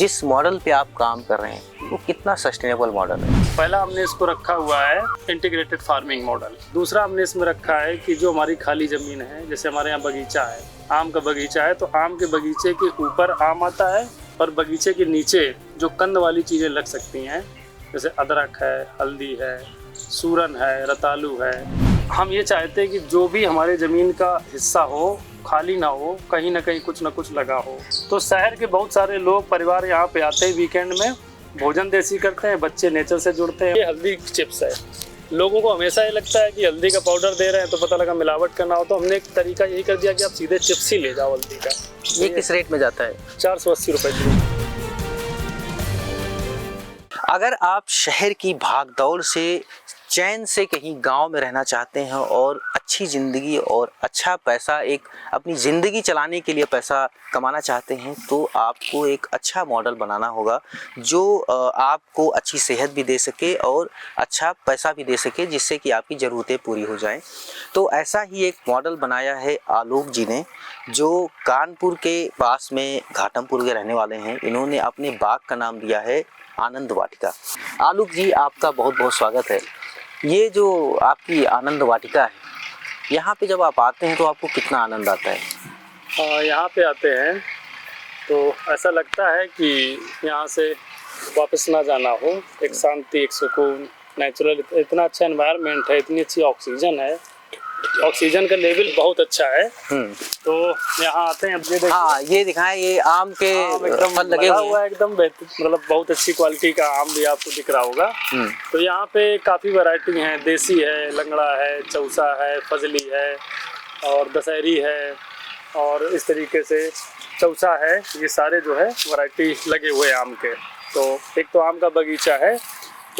जिस मॉडल पे आप काम कर रहे हैं वो कितना सस्टेनेबल मॉडल है? पहला हमने इसको रखा हुआ है इंटीग्रेटेड फार्मिंग मॉडल। दूसरा हमने इसमें रखा है कि जो हमारी खाली ज़मीन है, जैसे हमारे यहाँ बगीचा है, आम का बगीचा है, तो आम के बगीचे के ऊपर आम आता है और बगीचे के नीचे जो कंद वाली चीज़ें लग सकती हैं, जैसे अदरक है, हल्दी है, सूरन है, रतालू है। हम ये चाहते हैं कि जो भी हमारे ज़मीन का हिस्सा हो खाली ना हो, कहीं ना कहीं कुछ ना कुछ लगा हो। तो शहर के बहुत सारे लोग परिवार यहाँ पे आते हैं वीकेंड में, भोजन देसी करते हैं, बच्चे नेचर से जुड़ते हैं। ये हल्दी चिप्स है। लोगों को हमेशा ये लगता है कि हल्दी का पाउडर दे रहे हैं तो पता लगा मिलावट करना हो, तो हमने एक तरीका यही कर दिया कि आप सीधे चिप्स ही ले जाओ हल्दी का। ये किस रेट में जाता है? 480 रुपये किलो। अगर आप शहर की भागदौड़ से चैन से कहीं गांव में रहना चाहते हैं और अच्छी ज़िंदगी और अच्छा पैसा, एक अपनी ज़िंदगी चलाने के लिए पैसा कमाना चाहते हैं, तो आपको एक अच्छा मॉडल बनाना होगा जो आपको अच्छी सेहत भी दे सके और अच्छा पैसा भी दे सके, जिससे कि आपकी ज़रूरतें पूरी हो जाएं। तो ऐसा ही एक मॉडल बनाया है आलोक जी ने, जो कानपुर के पास में घाटमपुर के रहने वाले हैं। इन्होंने अपने बाग का नाम दिया है आनंद वाटिका। आलोक जी, आपका बहुत बहुत स्वागत है। ये जो आपकी आनंद वाटिका है, यहाँ पे जब आप आते हैं तो आपको कितना आनंद आता है? यहाँ पे आते हैं तो ऐसा लगता है कि यहाँ से वापस ना जाना हो। एक शांति, एक सुकून, नेचुरल, इतना अच्छा एनवायरनमेंट है, इतनी अच्छी ऑक्सीजन है, ऑक्सीजन का लेवल बहुत अच्छा है। तो यहाँ आते हैं। अब ये देखिए, हाँ, ये दिखाएं, ये आम के फल लगे हुए हैं, एकदम मतलब बहुत अच्छी क्वालिटी का आम भी आपको दिख रहा होगा। तो यहाँ पे काफ़ी वैरायटी हैं, देसी है, लंगड़ा है, चौसा है, फजली है और दशहरी है, और इस तरीके से चौसा है। ये सारे जो है वैरायटी लगे हुए हैं आम के। तो एक तो आम का बगीचा है,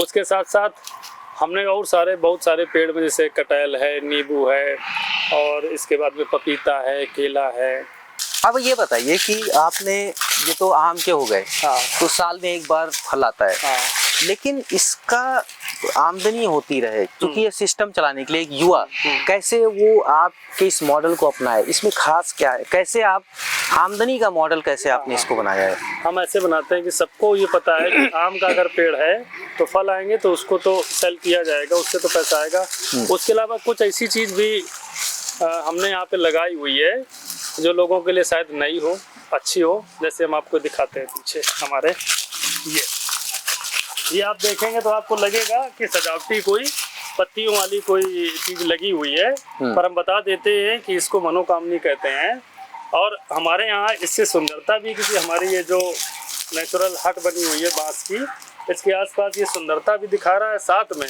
उसके साथ साथ हमने और बहुत सारे पेड़ में, जैसे कटहल है, नींबू है, और इसके बाद में पपीता है, केला है। अब ये बताइए कि आपने, ये तो आम के हो गए, हाँ, तो साल में एक बार फल आता है, हाँ, लेकिन इसका आमदनी होती रहे, क्योंकि ये सिस्टम चलाने के लिए एक युवा कैसे वो आपके इस मॉडल को अपनाए, इसमें खास क्या है? कैसे आप आमदनी का मॉडल कैसे आपने इसको बनाया है? हम ऐसे बनाते हैं कि सबको ये पता है कि आम का अगर पेड़ है तो फल आएंगे, तो उसको तो सेल किया जाएगा, उससे तो पैसा आएगा। उसके अलावा कुछ ऐसी चीज़ भी हमने यहाँ पे लगाई हुई है जो लोगों के लिए शायद नई हो, अच्छी हो। जैसे हम आपको दिखाते हैं पीछे हमारे, ये आप देखेंगे तो आपको लगेगा कि सजावटी कोई पत्तियों वाली कोई चीज़ लगी हुई है, पर हम बता देते हैं कि इसको मनोकामनी कहते हैं। और हमारे यहाँ इससे सुंदरता भी, क्योंकि हमारी ये जो नेचुरल हट बनी हुई है बांस की, इसके आसपास ये सुंदरता भी दिखा रहा है। साथ में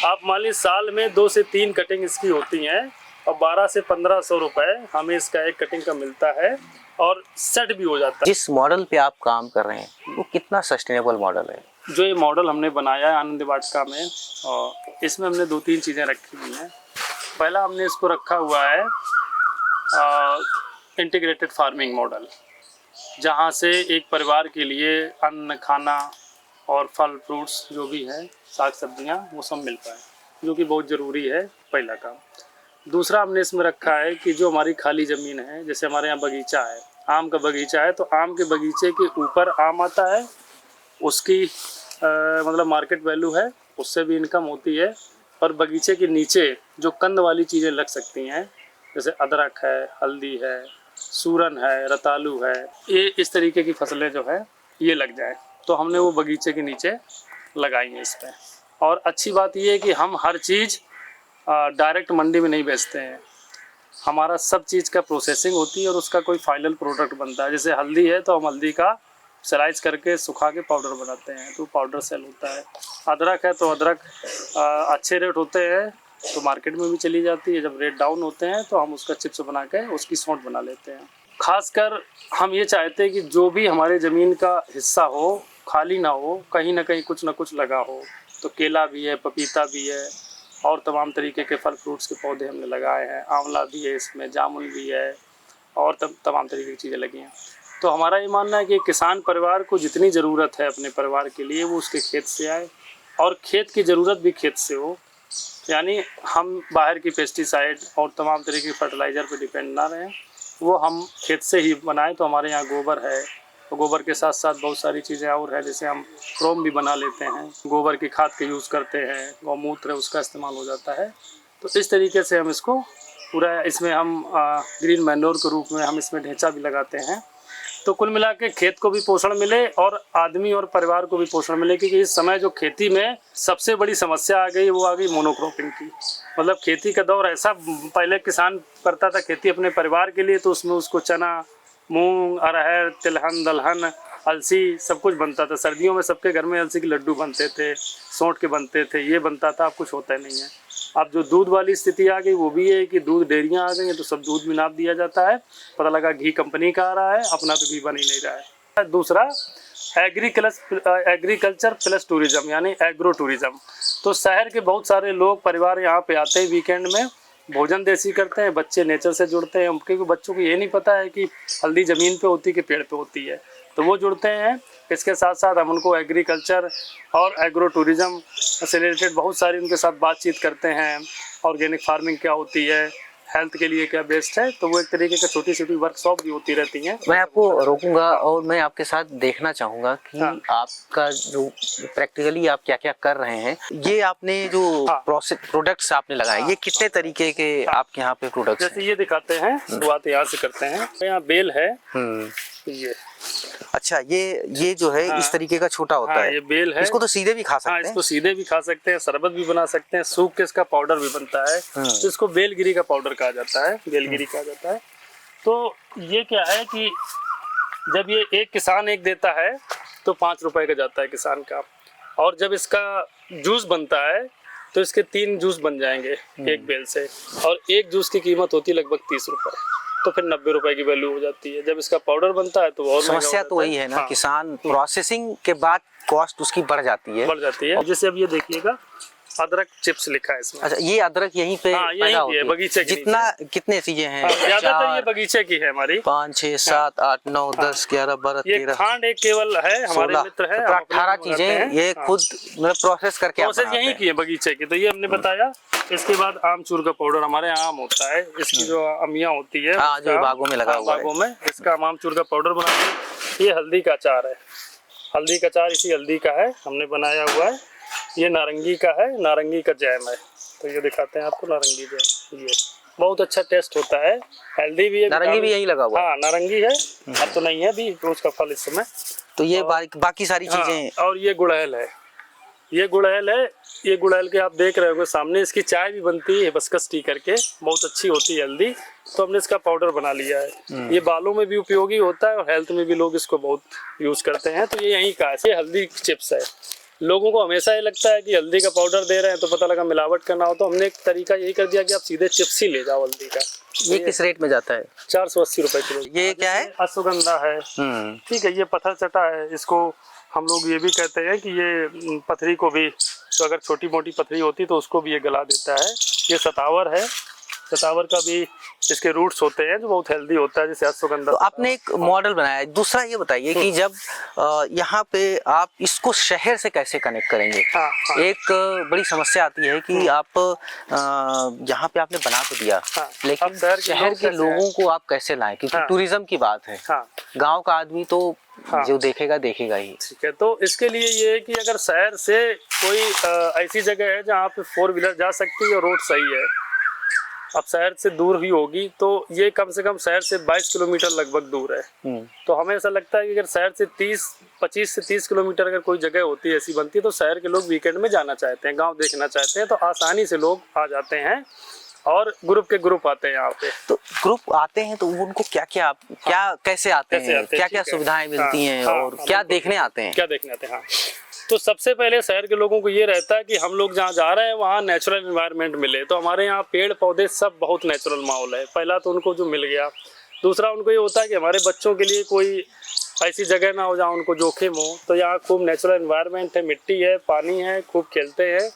आप मान लीजिए साल में 2 से 3 कटिंग इसकी होती हैं, और 1200 से 1500 रुपये हमें इसका एक कटिंग का मिलता है, और सेट भी हो जाता है। जिस मॉडल पे आप काम कर रहे हैं वो कितना सस्टेनेबल मॉडल है? जो ये मॉडल हमने बनाया है आनंद वाटिका में, और इसमें हमने 2-3 चीज़ें रखी हुई हैं। पहला हमने इसको रखा हुआ है इंटीग्रेटेड फार्मिंग मॉडल, जहाँ से एक परिवार के लिए अन्न, खाना और फल फ्रूट्स जो भी हैं, साग सब्जियाँ, वो सब मिल पाए, जो कि बहुत ज़रूरी है, पहला काम। दूसरा हमने इसमें रखा है कि जो हमारी खाली ज़मीन है, जैसे हमारे यहाँ बगीचा है, आम का बगीचा है, तो आम के बगीचे के ऊपर आम आता है, उसकी मतलब मार्केट वैल्यू है, उससे भी इनकम होती है। और बगीचे के नीचे जो कंद वाली चीज़ें लग सकती हैं, जैसे अदरक है, हल्दी है, सूरन है, रतालू है, ये इस तरीके की फसलें जो है ये लग जाए, तो हमने वो बगीचे के नीचे लगाई हैं इस पर। और अच्छी बात ये है कि हम हर चीज़ डायरेक्ट मंडी में नहीं बेचते हैं, हमारा सब चीज़ का प्रोसेसिंग होती है और उसका कोई फाइनल प्रोडक्ट बनता है। जैसे हल्दी है तो हम हल्दी का स्लाइस करके सुखा के पाउडर बनाते हैं, तो पाउडर सेल होता है। अदरक है तो अदरक अच्छे रेट होते हैं तो मार्केट में भी चली जाती है, जब रेट डाउन होते हैं तो हम उसका चिप्स बना के उसकी सौंठ बना लेते हैं। खासकर हम ये चाहते हैं कि जो भी हमारे ज़मीन का हिस्सा हो खाली ना हो, कहीं ना कहीं कुछ ना कुछ लगा हो। तो केला भी है, पपीता भी है, और तमाम तरीके के फल फ्रूट्स के पौधे हमने लगाए हैं। आंवला भी है इसमें, जामुन भी है, और तमाम तरीके की चीज़ें लगी हैं। तो हमारा ये मानना है कि किसान परिवार को जितनी ज़रूरत है अपने परिवार के लिए, वो उसके खेत से आए, और खेत की ज़रूरत भी खेत से हो। यानी हम बाहर की पेस्टिसाइड और तमाम तरीके के फर्टिलाइज़र पे डिपेंड ना रहें, वो हम खेत से ही बनाएं। तो हमारे यहाँ गोबर है, और गोबर के साथ साथ बहुत सारी चीज़ें और है, जैसे हम क्रोम भी बना लेते हैं, गोबर की खाद के यूज़ करते हैं, गौमूत्र उसका इस्तेमाल हो जाता है। तो इस तरीके से हम इसको पूरा, इसमें हम ग्रीन मैन्योर के रूप में हम इसमें ढेंचा भी लगाते हैं। तो कुल मिला के खेत को भी पोषण मिले और आदमी और परिवार को भी पोषण मिले, क्योंकि इस समय जो खेती में सबसे बड़ी समस्या आ गई वो आ गई मोनोक्रॉपिंग की। मतलब खेती का दौर ऐसा, पहले किसान करता था खेती अपने परिवार के लिए, तो उसमें उसको चना, मूंग, अरहर, तिलहन, दलहन, अलसी सब कुछ बनता था। सर्दियों में सबके घर में अलसी के लड्डू बनते थे, सौंठ के बनते थे, ये बनता था। अब कुछ होता नहीं है। अब जो दूध वाली स्थिति आ गई वो भी है कि दूध डेयरियाँ आ गई हैं, तो सब दूध भी नाप दिया जाता है। पता लगा घी कंपनी का आ रहा है, अपना तो घी बन ही नहीं रहा है। दूसरा एग्रीकल्चर प्लस टूरिज्म, यानी एग्रो टूरिज्म। तो शहर के बहुत सारे लोग, परिवार यहाँ पे आते हैं वीकेंड में, भोजन देसी करते हैं, बच्चे नेचर से जुड़ते हैं, क्योंकि बच्चों को ये नहीं पता है कि हल्दी ज़मीन पे होती है कि पेड़ पे होती है, तो वो जुड़ते हैं। इसके साथ साथ हम उनको एग्रीकल्चर और एग्रो टूरिज़्म से रिलेटेड बहुत सारी उनके साथ बातचीत करते हैं। ऑर्गेनिक फार्मिंग क्या होती है, हेल्थ के लिए क्या बेस्ट है, तो वो एक तरीके का छोटी छोटी वर्कशॉप भी होती रहती हैं। मैं आपको रोकूंगा और मैं आपके साथ देखना चाहूँगा कि हाँ। आपका जो प्रैक्टिकली आप क्या क्या कर रहे हैं। ये आपने जो हाँ। प्रोडक्ट्स आपने लगाए, ये कितने तरीके के आपके यहाँ पे प्रोडक्ट्स जैसे ये दिखाते हैं, शुरुआत यहाँ से करते हैं। यहाँ बेल है, हैं? ये अच्छा, ये जो है इस तरीके का छोटा होता हाँ, है। ये बेल है। इसको तो सीधे भी खा सकते हाँ, हैं। इसको सीधे भी खा सकते हैं, शरबत भी बना सकते हैं, सूख के इसका पाउडर भी बनता है। तो इसको बेलगिरी का पाउडर कहा जाता है, बेलगिरी कहा जाता है। तो ये क्या है कि जब ये एक किसान एक देता है तो 5 रुपए का जाता है किसान का, और जब इसका जूस बनता है तो इसके 3 जूस बन जाएंगे एक बेल से, और एक जूस की कीमत होती है लगभग 30 रुपए, तो फिर 90 रुपए की वैल्यू हो जाती है। जब इसका पाउडर बनता है तो और समस्या तो वही है ना, किसान प्रोसेसिंग के बाद कॉस्ट उसकी बढ़ जाती है। जैसे अब ये देखिएगा, अदरक चिप्स लिखा है इसमें। अच्छा, ये अदरक यहीं पे पैदा होती है, बगीचे के जितना कितने चीजें हैं? ज्यादातर ये बगीचे की है हमारी। 5, 6, 7, 8, 9, 10, 11, 12, ये 13, खांड एक केवल है, हमारे 16, मित्र है, 18 चीजें ये खुद मतलब प्रोसेस करके आप प्रोसेस बनाते यही हैं। की है बगीचे की, तो ये हमने बताया। इसके बाद आमचूर का पाउडर, हमारे यहाँ आम होता है, इसकी जो अमियाँ होती है, हाँ, जो बागों में लगा हुआ है, बागों में, इसका हम आमचूर का पाउडर बनाते हैं। ये हल्दी का अचार है, हल्दी का अचार इसी हल्दी का है, हमने बनाया हुआ है। ये नारंगी का है, नारंगी का जैम है, तो ये दिखाते हैं आपको, नारंगी जैम। ये बहुत अच्छा टेस्ट होता है, हेल्दी भी है। नारंगी भी यहीं लगा हुआ है? हाँ, नारंगी है, अब तो नहीं है अभी रोज का फल इस समय। तो ये बाकी सारी चीजें। और ये गुड़हल है, ये गुड़हल है। ये गुड़हल के आप देख रहे होंगे सामने, इसकी चाय भी बनती है बसकस टी करके, बहुत अच्छी होती है हेल्दी। तो हमने इसका पाउडर बना लिया है। ये बालों में भी उपयोगी होता है और हेल्थ में भी लोग इसको बहुत यूज करते हैं। तो ये यहीं का है, ये हल्दी चिप्स है। लोगों को हमेशा ये लगता है कि हल्दी का पाउडर दे रहे हैं तो पता लगा मिलावट करना हो, तो हमने एक तरीका यही कर दिया कि आप सीधे चिप्स ही ले जाओ हल्दी का। ये किस रेट में जाता है? 480 रुपए किलो। ये क्या है? अश्वगंधा है, ठीक है। ये पत्थर चटा है, इसको हम लोग ये भी कहते हैं कि ये पथरी को भी, तो अगर छोटी मोटी पथरी होती तो उसको भी ये गला देता है। ये सतावर है, सतावर का भी इसके रूट्स होते हैं जो बहुत हेल्दी होता है, जैसे अश्वगंधा। तो आपने एक मॉडल बनाया है। दूसरा ये बताइए कि जब यहाँ पे आप इसको शहर से कैसे कनेक्ट करेंगे? हाँ। एक बड़ी समस्या आती है कि आप यहाँ पे आपने बना तो दिया, लेकिन शहर के लोगों को आप कैसे लाएं, क्योंकि टूरिज्म की बात है। गाँव का आदमी तो जो देखेगा ही। ठीक है, तो इसके लिए ये है कि अगर शहर से कोई ऐसी जगह है जहाँ पे 4 व्हीलर जा सकती है और रोड सही है, अब शहर से दूर भी होगी, तो ये कम से कम शहर से 22 किलोमीटर लगभग दूर है। तो हमें ऐसा लगता है कि अगर शहर से 25 से 30 किलोमीटर अगर कोई जगह होती है ऐसी बनती है, तो शहर के लोग वीकेंड में जाना चाहते हैं, गांव देखना चाहते हैं, तो आसानी से लोग आ जाते हैं और ग्रुप के ग्रुप आते हैं यहाँ पे। तो ग्रुप आते हैं तो उनको क्या कैसे आते हैं, क्या सुविधाएं मिलती हैं और क्या देखने आते हैं? हाँ, तो सबसे पहले शहर के लोगों को ये रहता है कि हम लोग जहाँ जा रहे हैं वहाँ नेचुरल एनवायरनमेंट मिले। तो हमारे यहाँ पेड़ पौधे सब बहुत नेचुरल माहौल है, पहला तो उनको जो मिल गया। दूसरा उनको ये होता है कि हमारे बच्चों के लिए कोई ऐसी जगह ना हो जहाँ उनको जोखिम हो, तो यहाँ खूब नेचुरल एनवायरनमेंट है, मिट्टी है, पानी है, खूब खेलते हैं।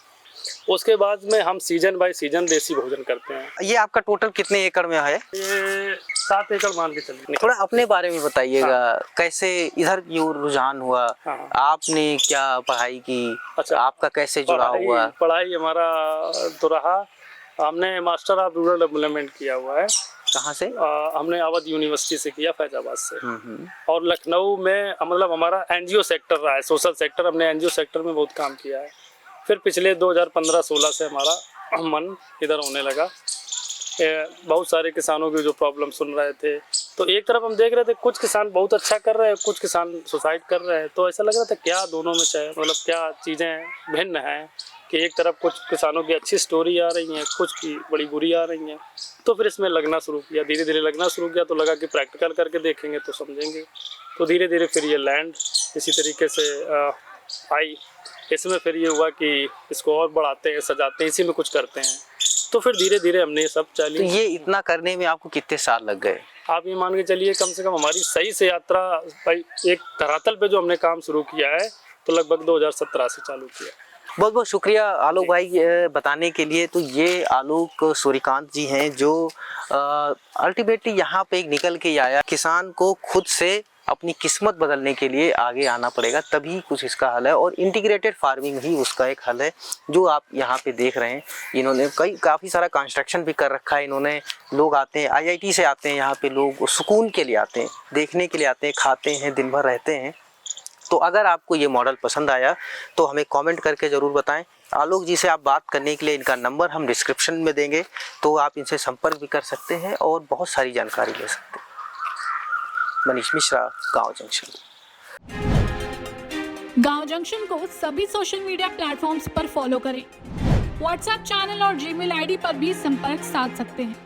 उसके बाद में हम सीजन बाय सीजन देसी भोजन करते हैं। ये आपका टोटल कितने एकड़ में है? ये 7 एकड़ मान के चलिए। थोड़ा अपने बारे में बताइएगा, कैसे इधर क्यों रुझान हुआ? आपने क्या पढ़ाई की? अच्छा, आपका कैसे जुड़ाव हुआ? पढ़ाई हमारा तो रहा, हमने मास्टर ऑफ रूरल डेवलपमेंट किया हुआ है, कहाँ से? हमने अवध यूनिवर्सिटी से किया, फैजाबाद से। और लखनऊ में मतलब हमारा एनजीओ सेक्टर रहा है, सोशल सेक्टर, हमने एनजीओ सेक्टर में बहुत काम किया है। फिर पिछले 2015-16 से हमारा मन इधर होने लगा। बहुत सारे किसानों की जो प्रॉब्लम सुन रहे थे, तो एक तरफ हम देख रहे थे कुछ किसान बहुत अच्छा कर रहे हैं, कुछ किसान सुसाइड कर रहे हैं, तो ऐसा लग रहा था क्या दोनों में चाहे मतलब क्या चीज़ें भिन्न हैं कि एक तरफ कुछ किसानों की अच्छी स्टोरी आ रही हैं, कुछ की बड़ी बुरी आ रही हैं। तो फिर इसमें लगना शुरू किया, धीरे धीरे लगना शुरू किया, तो लगा कि प्रैक्टिकल करके देखेंगे तो समझेंगे। तो धीरे धीरे फिर ये लैंड इसी तरीके से आई। इसमें फिर ये हुआ कि इसको और बढ़ाते हैं, सजाते हैं, इसी में कुछ करते हैं। तो फिर धीरे धीरे हमने ये सब चालू। तो ये इतना करने में आपको कितने साल लग गए? आप ये मान के चलिए कम से कम हमारी सही से यात्रा एक धरातल पे जो हमने काम शुरू किया है तो लगभग 2017 से चालू किया। बहुत बहुत शुक्रिया आलोक भाई बताने के लिए। तो ये आलोक सूर्यकांत जी हैं जो अल्टीमेटली यहाँ पे एक निकल के आया। किसान को खुद से अपनी किस्मत बदलने के लिए आगे आना पड़ेगा, तभी कुछ इसका हल है। और इंटीग्रेटेड फार्मिंग ही उसका एक हल है जो आप यहाँ पे देख रहे हैं। इन्होंने काफ़ी सारा कंस्ट्रक्शन भी कर रखा है। इन्होंने लोग आते हैं, आईआईटी से आते हैं यहाँ पे, लोग सुकून के लिए आते हैं, देखने के लिए आते हैं, खाते हैं, दिन भर रहते हैं। तो अगर आपको ये मॉडल पसंद आया तो हमें कमेंट करके ज़रूर बताएं। आलोक जी से आप बात करने के लिए इनका नंबर हम डिस्क्रिप्शन में देंगे, तो आप इनसे संपर्क भी कर सकते हैं और बहुत सारी जानकारी ले सकते हैं। मनीष मिश्रा, गांव जंक्शन। गांव जंक्शन को सभी सोशल मीडिया प्लेटफॉर्म्स पर फॉलो करें। व्हाट्सएप चैनल और जीमेल आईडी पर भी संपर्क साध सकते हैं।